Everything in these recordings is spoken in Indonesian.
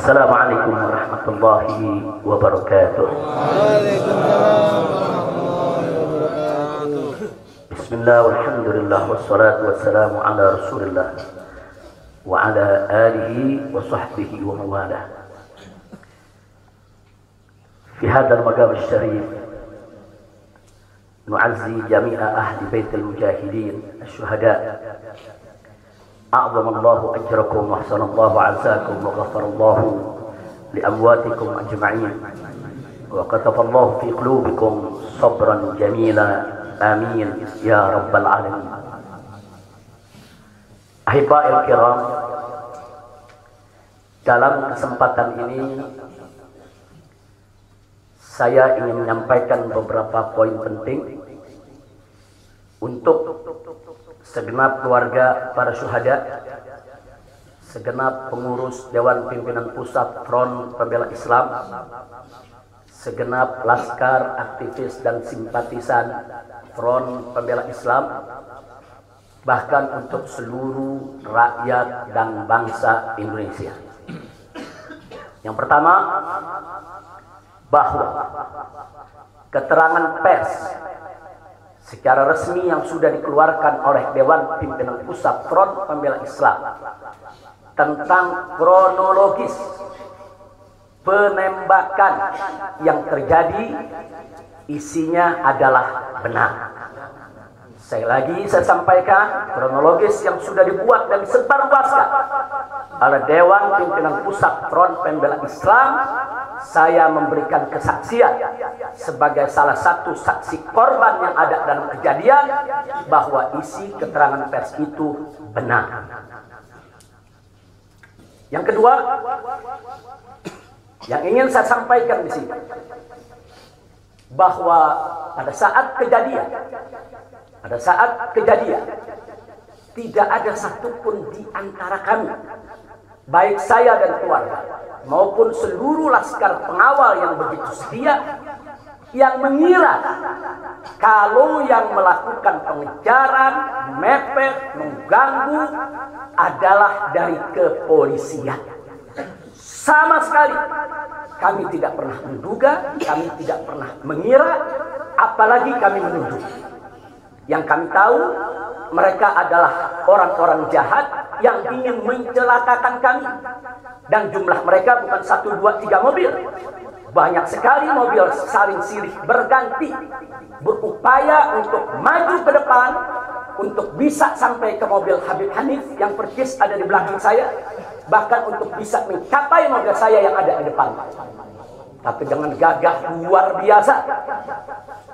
Assalamualaikum warahmatullahi wabarakatuh. Bismillah walhamdulillah wassalatu wassalamu ala rasulillah wa ala alihi wa sahbihi wa mawalah. Fi hadzal maqam asy-syarif nu'azzi jami'a ahli baitil mujahidin asy-syuhada. A'zamallahu ajrakum wa ahsanallahu 'azakum wa ghafarallahu li amwatikum ajma'in wa kataballahu fi qulubikum sabran jamila. Amin ya rabbal alamin. Ahibba'il kiram, dalam kesempatan ini saya ingin menyampaikan beberapa poin penting untuk segenap keluarga para syuhada, segenap pengurus Dewan Pimpinan Pusat Front Pembela Islam, segenap laskar, aktivis dan simpatisan Front Pembela Islam, bahkan untuk seluruh rakyat dan bangsa Indonesia. Yang pertama, bahwa keterangan pers secara resmi yang sudah dikeluarkan oleh Dewan Pimpinan Pusat Front Pembela Islam tentang kronologis penembakan yang terjadi isinya adalah benar. Saya sampaikan kronologis yang sudah dibuat dan disebarluaskan oleh Dewan Pimpinan Pusat Front Pembela Islam. Saya memberikan kesaksian sebagai salah satu saksi korban yang ada dalam kejadian bahwa isi keterangan pers itu benar. Yang kedua, yang ingin saya sampaikan di sini, bahwa pada saat kejadian tidak ada satupun di antara kami, baik saya dan keluarga maupun seluruh laskar pengawal yang begitu setia, yang mengira kalau yang melakukan pengejaran, mepet, mengganggu adalah dari kepolisian. Sama sekali kami tidak pernah menduga, kami tidak pernah mengira, apalagi kami menuduh. Yang kami tahu, mereka adalah orang-orang jahat yang ingin mencelakakan kami. Dan jumlah mereka bukan 1, 2, 3 mobil. Banyak sekali mobil saling silih berganti, berupaya untuk maju ke depan, untuk bisa sampai ke mobil Habib Hanif yang persis ada di belakang saya, bahkan untuk bisa mencapai mobil saya yang ada di depan. Tapi dengan gagah luar biasa,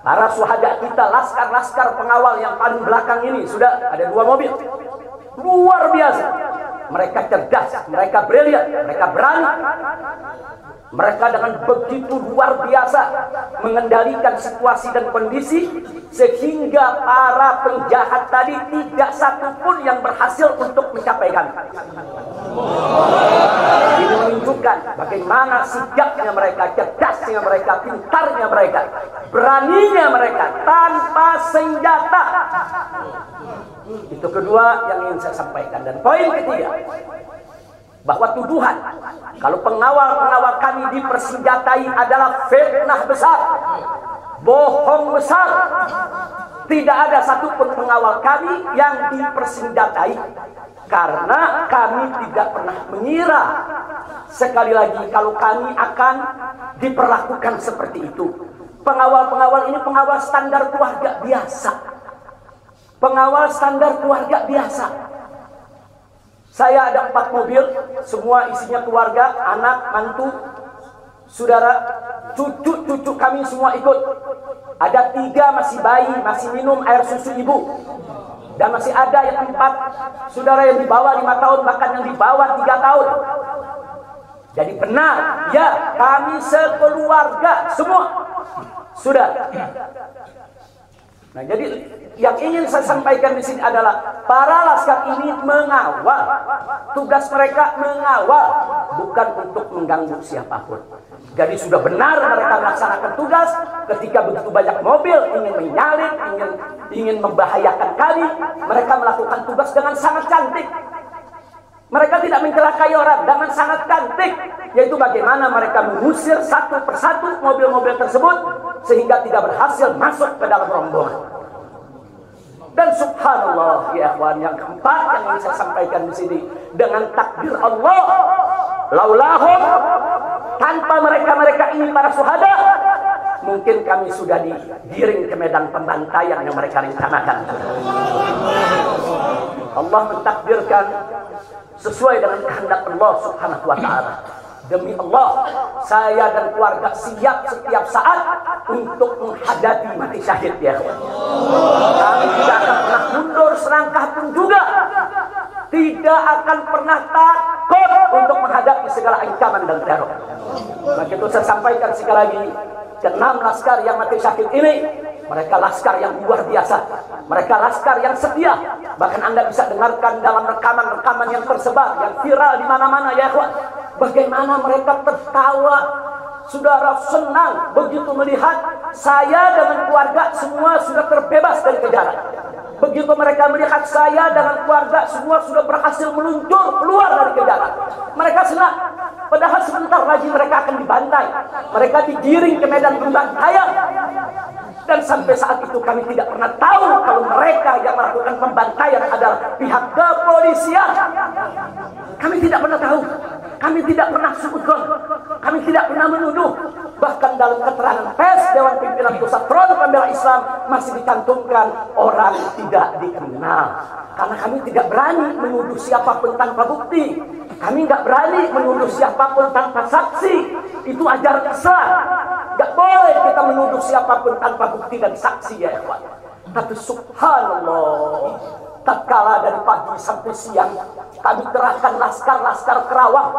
para syuhada kita, laskar-laskar pengawal yang paling belakang ini, sudah ada 2 mobil. Luar biasa. Mereka cerdas, mereka brilian, mereka berani. Mereka dengan begitu luar biasa mengendalikan situasi dan kondisi, sehingga para penjahat tadi tidak satupun yang berhasil untuk mencapai kami. Ini menunjukkan bagaimana sigapnya mereka, cerdasnya mereka, pintarnya mereka, beraninya mereka tanpa senjata. Itu kedua yang ingin saya sampaikan. Dan poin ketiga, bahwa tuduhan kalau pengawal-pengawal kami dipersenjatai adalah fitnah besar, bohong besar. Tidak ada satupun pengawal kami yang dipersenjatai, karena kami tidak pernah mengira sekali lagi kalau kami akan diperlakukan seperti itu. Pengawal-pengawal ini pengawal standar keluarga biasa. Pengawal standar keluarga biasa. Saya ada 4 mobil, semua isinya keluarga, anak, mantu, saudara, cucu-cucu kami semua ikut. Ada 3 masih bayi, masih minum air susu ibu. Dan masih ada yang 4 saudara yang di bawah 5 tahun, bahkan yang di bawah 3 tahun. Jadi benar, ya, kami sekeluarga semua. Sudah. Nah, jadi yang ingin saya sampaikan di sini adalah para laskar ini mengawal. Tugas mereka mengawal, bukan untuk mengganggu siapapun. Jadi sudah benar mereka melaksanakan tugas. Ketika begitu banyak mobil ingin menyalip, ingin membahayakan kami, mereka melakukan tugas dengan sangat cantik. Mereka tidak mencelakai orang dengan sangat cantik. yaitu bagaimana mereka mengusir satu persatu mobil-mobil tersebut sehingga tidak berhasil masuk ke dalam rombongan. Dan subhanallah ya ikhwan, yang keempat yang ingin saya sampaikan di sini, dengan takdir Allah, laulahum, tanpa mereka ini para syuhada, mungkin kami sudah digiring ke medan pembantaian yang mereka rencanakan. Allah mentakdirkan sesuai dengan kehendak Allah subhanahu wa ta'ala. Demi Allah, saya dan keluarga siap setiap saat untuk menghadapi mati syahid ya. Kami tidak akan pernah mundur selangkah pun juga. Tidak akan pernah takut untuk menghadapi segala ancaman dan teror. Maka itu saya sampaikan sekali lagi, ke-6 laskar yang mati syahid ini, mereka laskar yang luar biasa. Mereka laskar yang setia. Bahkan Anda bisa dengarkan dalam rekaman-rekaman yang tersebar, yang viral di mana-mana ya ikhwan. Bagaimana mereka tertawa, saudara, senang begitu melihat saya dengan keluarga semua sudah terbebas dari kejaran. Begitu mereka melihat saya dengan keluarga semua sudah berhasil meluncur keluar dari kejaran, mereka senang. Padahal sebentar lagi mereka akan dibantai, mereka digiring ke medan pembantaian. Dan sampai saat itu kami tidak pernah tahu kalau mereka yang melakukan pembantaian adalah pihak kepolisian. Kami tidak pernah tahu. Kami tidak pernah suudzon. Kami tidak pernah menuduh. Bahkan dalam keterangan pers Dewan Pimpinan Pusat Front Pembela Islam masih dicantumkan orang tidak dikenal. Karena kami tidak berani menuduh siapapun tanpa bukti. Kami nggak berani menuduh siapapun tanpa saksi. Itu ajaran Islam. Nggak boleh kita menuduh siapapun tanpa bukti dan saksi ya ikhwan. Tapi subhanallah, tatkala dari pagi sampai siang kami kerahkan laskar-laskar Kerawang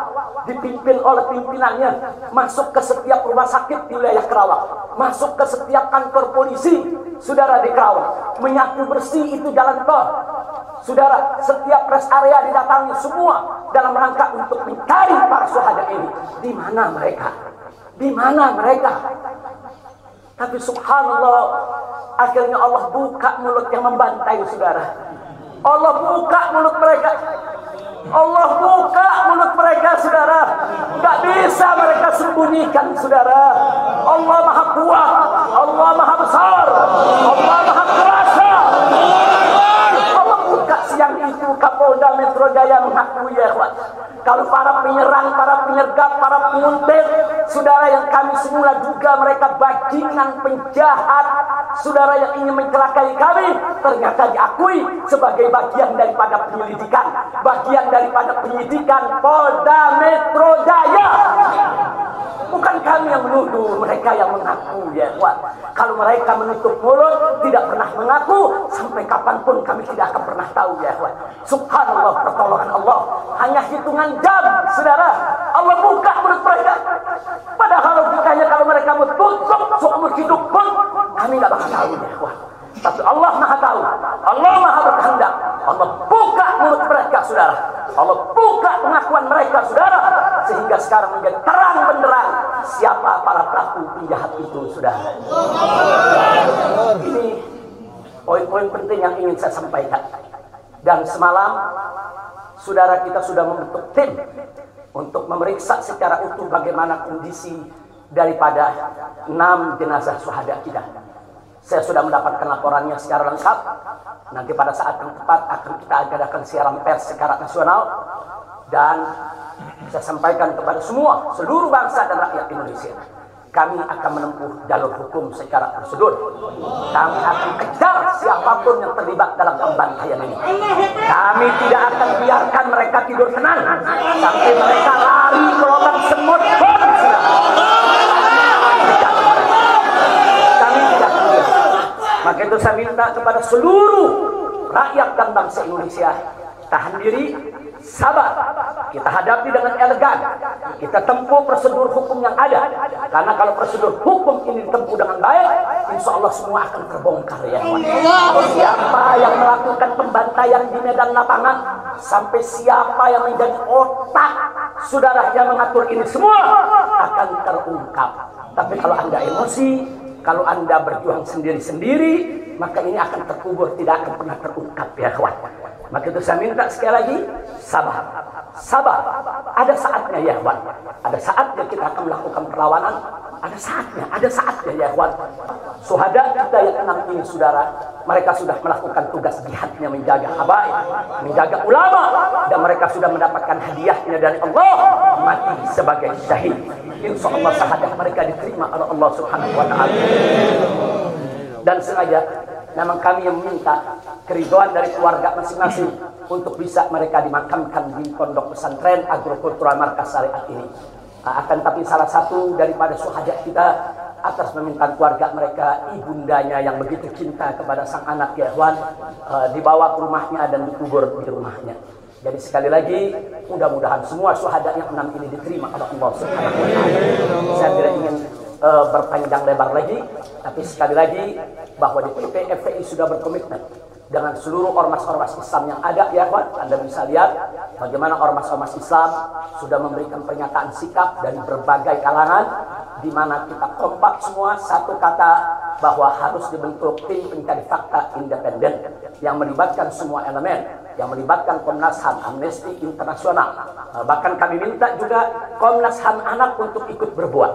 dipimpin oleh pimpinannya masuk ke setiap rumah sakit di wilayah Kerawang, masuk ke setiap kantor polisi saudara di Kerawang, menyapu bersih itu jalan tol saudara, setiap rest area didatangi semua dalam rangka untuk mencari para syuhada ini. Di mana mereka? Di mana mereka? Tapi subhanallah, akhirnya Allah buka mulut yang membantai saudara. Allah buka mulut mereka. Allah buka mulut mereka saudara. Gak bisa mereka sembunyikan saudara. Allah maha kuat, Allah maha besar, Allah maha kuasa. Allah buka siang itu Kapolda Metro Jaya mengakui ya ikhwan, kalau para penyerang, para penyergap, para penguntit saudara yang kami semula duga mereka bajingan penjahat saudara yang ingin mencelakai kami, ternyata diakui sebagai bagian daripada penyelidikan, bagian daripada penyidikan Polda Metro Jaya. Bukan kami yang menuduh, mereka yang mengaku ya ikhwan. Kalau mereka menutup mulut, tidak pernah mengaku, sampai kapanpun kami tidak akan pernah tahu ya ikhwan. Subhanallah, pertolongan Allah hanya hitungan jam saudara, Allah buka mulut mereka. Padahal logikanya kalau mereka tutup seumur hidup pun kami nggak bakal tahu ya ikhwan. Tapi Allah maha tahu, Allah maha berkehendak. Allah buka mulut mereka saudara, Allah buka pengakuan mereka saudara, sehingga sekarang menjadi terang benderang siapa para pelaku penjahat itu saudara. Ini poin-poin penting yang ingin saya sampaikan. Dan semalam saudara kita sudah membentuk tim untuk memeriksa secara utuh bagaimana kondisi daripada 6 jenazah syuhada kita. Saya sudah mendapatkan laporannya secara lengkap. Nanti pada saat yang tepat akan kita adakan siaran pers secara nasional. Dan saya sampaikan kepada semua, seluruh bangsa dan rakyat Indonesia, kami akan menempuh jalur hukum secara prosedur. Kami akan kejar siapapun yang terlibat dalam pembantaian ini. Kami tidak akan biarkan mereka tidur tenang sampai mereka lari ke lubang semut pun. Kami tidak biar. Maka itu saya minta kepada seluruh rakyat dan bangsa Indonesia, tahan diri, sabar. Kita hadapi dengan elegan. Kita tempuh prosedur hukum yang ada. Karena kalau prosedur hukum ini ditempuh dengan baik, insya Allah semua akan terbongkar ya. Siapa yang melakukan pembantaian di medan lapangan, sampai siapa yang menjadi otak saudara yang mengatur ini semua akan terungkap. Tapi kalau Anda emosi, kalau Anda berjuang sendiri-sendiri, maka ini akan terkubur, tidak akan pernah terungkap ya kawan. Maka itu saya minta sekali lagi, sabar. Sabar. Ada saatnya ya ikhwan. Ada saatnya kita akan melakukan perlawanan. Ada saatnya ya ikhwan. Syuhada kita yang 6 ini saudara, mereka sudah melakukan tugas jihadnya menjaga habaib, menjaga ulama, dan mereka sudah mendapatkan hadiahnya dari Allah, mati sebagai syahid. Insya Allah syahadat mereka diterima oleh Allah Subhanahu wa Ta'ala. Dan sengaja memang kami yang meminta keridhaan dari keluarga masing-masing untuk bisa mereka dimakamkan di pondok pesantren agrokultural markas syariat ini. Akan tapi salah satu daripada syuhada kita atas permintaan keluarga mereka, ibundanya yang begitu cinta kepada sang anak ya ikhwan, dibawa ke rumahnya dan dikubur di rumahnya. Jadi sekali lagi, mudah-mudahan semua syuhada yang 6 ini diterima oleh Allah Subhanahu wa Ta'ala. Saya tidak ingin berpanjang lebar lagi, tapi sekali lagi bahwa DPP FPI sudah berkomitmen dengan seluruh ormas-ormas Islam yang ada ya ikhwan. Anda bisa lihat bagaimana ormas-ormas Islam sudah memberikan pernyataan sikap dari berbagai kalangan, di mana kita kompak semua satu kata bahwa harus dibentuk tim pencari fakta independen yang melibatkan semua elemen, yang melibatkan Komnas HAM, Amnesty Internasional. Bahkan kami minta juga Komnas HAM anak untuk ikut berbuat.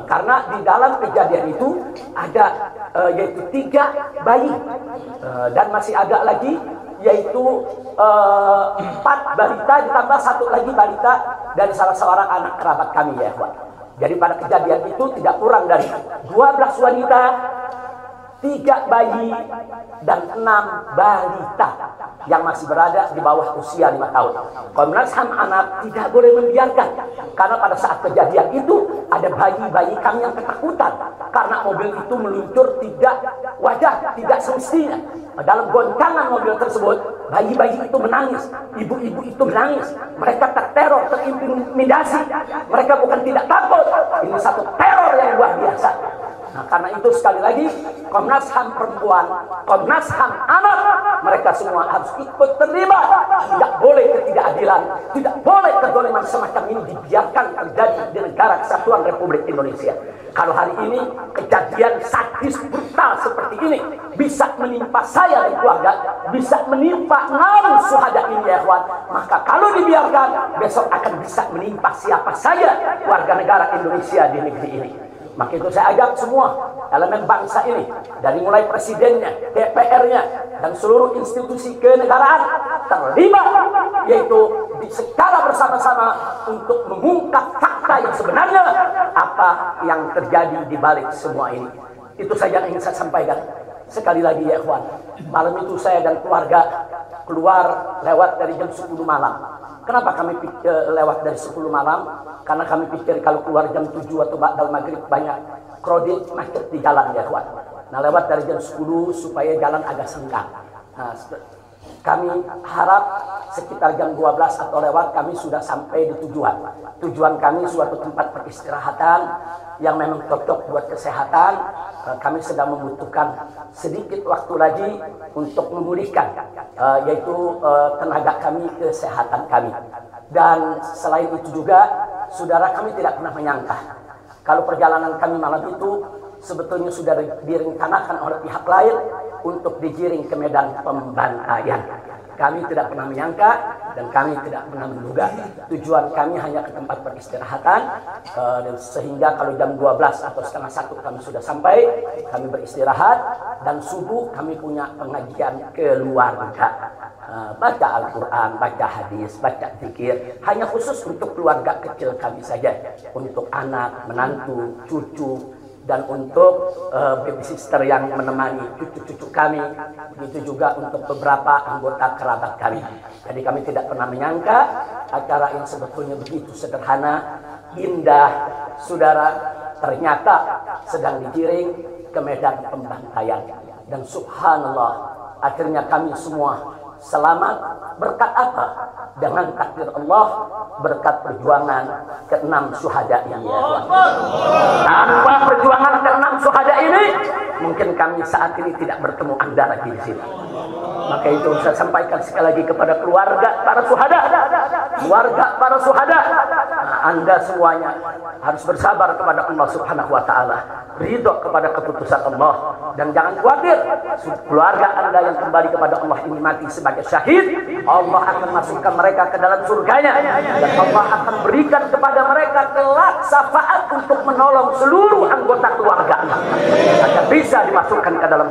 Karena di dalam kejadian itu ada yaitu 3 bayi dan masih ada lagi yaitu 4 balita ditambah 1 lagi balita dari salah seorang anak kerabat kami ya ikhwan. Jadi pada kejadian itu tidak kurang dari 12 wanita, 3 bayi, dan 6 balita yang masih berada di bawah usia 5 tahun. Komnas HAM anak tidak boleh membiarkan, karena pada saat kejadian itu ada bayi-bayi kami yang ketakutan karena mobil itu meluncur tidak wajar, tidak semestinya. Dalam goncangan mobil tersebut, bayi-bayi itu menangis, ibu-ibu itu menangis, mereka terteror, terintimidasi. Mereka bukan tidak takut, ini satu teror yang luar biasa. Nah, karena itu sekali lagi Komnas HAM perempuan, Komnas HAM anak, mereka semua harus ikut terlibat. Tidak boleh ketidakadilan, tidak boleh kezaliman semacam ini dibiarkan terjadi di negara kesatuan Republik Indonesia. Kalau hari ini kejadian sadis brutal seperti ini bisa menimpa saya dan keluarga, bisa menimpa 6 syuhada ini ya ikhwan, maka kalau dibiarkan besok akan bisa menimpa siapa saja warga negara Indonesia di negeri ini. Maka itu saya ajak semua elemen bangsa ini, dari mulai presidennya, DPR-nya, dan seluruh institusi kenegaraan terlibat, yaitu secara bersama-sama untuk mengungkap fakta yang sebenarnya apa yang terjadi di balik semua ini. Itu saja yang ingin saya sampaikan. Sekali lagi ya ikhwan, malam itu saya dan keluarga keluar lewat dari jam 10 malam. Kenapa kami lewat dari 10 malam? Karena kami pikir kalau keluar jam 7 atau ba'dal maghrib banyak krodit macet di jalan ya kawan. Nah lewat dari jam 10 supaya jalan agak senggang. Nah, kami harap sekitar jam 12 atau lewat kami sudah sampai di tujuan. Tujuan kami suatu tempat peristirahatan yang memang cocok buat kesehatan. Kami sedang membutuhkan sedikit waktu lagi untuk memulihkan yaitu tenaga kami, kesehatan kami. Dan selain itu juga saudara, kami tidak pernah menyangka kalau perjalanan kami malam itu sebetulnya sudah direncanakan oleh pihak lain untuk digiring ke medan pembantaian. Kami tidak pernah menyangka dan kami tidak pernah menduga. Tujuan kami hanya ke tempat peristirahatan, dan sehingga kalau jam 12 atau setengah 1 kami sudah sampai, kami beristirahat, dan subuh kami punya pengajian keluarga. Baca Al-Quran, baca hadis, baca zikir, hanya khusus untuk keluarga kecil kami saja, untuk anak, menantu, cucu, dan untuk babysitter yang menemani cucu-cucu kami, begitu juga untuk beberapa anggota kerabat kami. Jadi kami tidak pernah menyangka acara yang sebetulnya begitu sederhana, indah, saudara, ternyata sedang digiring ke medan pembantaian. Dan subhanallah, akhirnya kami semua selamat. Berkat apa? Dengan takdir Allah, berkat perjuangan ke-6 syuhada ini ya Tuhan. Tanpa perjuangan ke-6 syuhada ini, mungkin kami saat ini tidak bertemu Anda lagi di sini. Maka itu saya sampaikan sekali lagi kepada keluarga para syuhada. Keluarga para syuhada, Anda semuanya harus bersabar kepada Allah Subhanahu wa Ta'ala, ridho kepada keputusan Allah, dan jangan khawatir keluarga Anda yang kembali kepada Allah ini mati sebagai sebagai syahid, Allah akan masukkan mereka ke dalam surganya, dan Allah akan berikan kepada mereka kelak syafaat untuk menolong seluruh anggota keluarganya agar bisa dimasukkan ke dalam surga.